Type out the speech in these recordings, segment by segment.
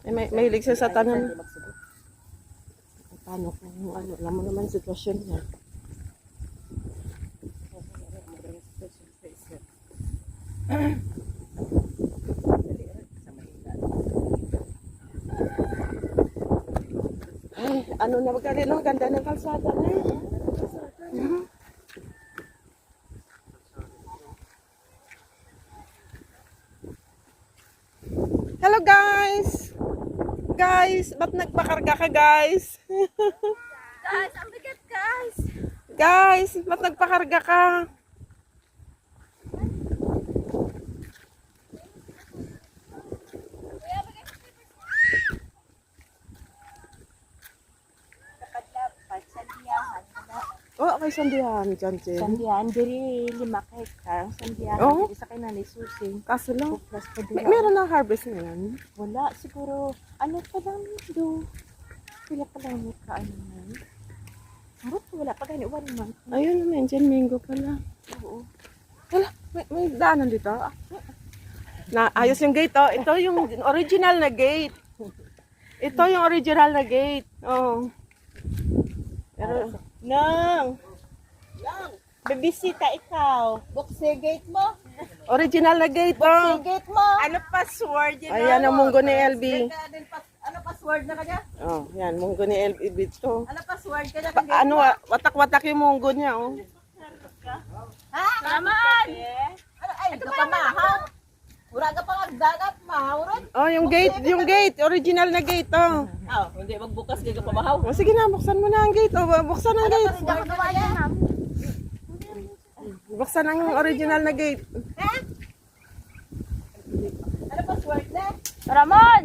Mahilig siya sa tanan. Paano kung ano, alam mo naman sitwasyon niya. Ay, ano na magkali no? Ganda ng kalsada na. Hello guys! Guys, ba't nagpakarga ka guys? Guys, ang bigat guys. Guys, ba't nagpakarga ka? Oh, okay, sandihan dyan, Jen. Sandihan, diri 5 hektar. Sandihan, Oo. diri sa kanali susing. Kaso lang, Plus pa meron na harvest ngayon. Wala, siguro, ano pa lang do. Sila pa lang ka, ano man. Harap, wala pa gani, 1 month. Ayun naman, Jen, mango pala. Oo. Wala, may daanan dito. Na, ayos yung gate, oh. Ito yung original na gate. Ito yung original na gate. Oh. Pero, Nang! Bibisita ikaw. Bukse gate mo. original na gate, oh. Gate mo. Ano password yun? Ayan ang munggo ni LB. Ano password na kanya? Oh, yan, munggo ni LB dito. Ano password kanya? Ano, watak-watak yung munggo niya, oh. Ha? Naman! Ano ay, ito pa mahaw. Wala ka pang agdagat, mahawron. Oh, yung gate, original na gate, oh. Oh, hindi magbukas kaya ka pamahaw. Oh, sige na, buksan mo na ang gate, oh. Buksan ang gate. Buksan ang original na gate. Ano password na? Ramon!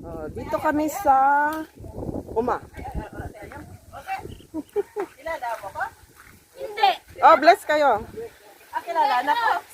Oh, dito kami sa Uma. Kilala mo ko? Hindi! Oh, bless kayo. Kilala na ko.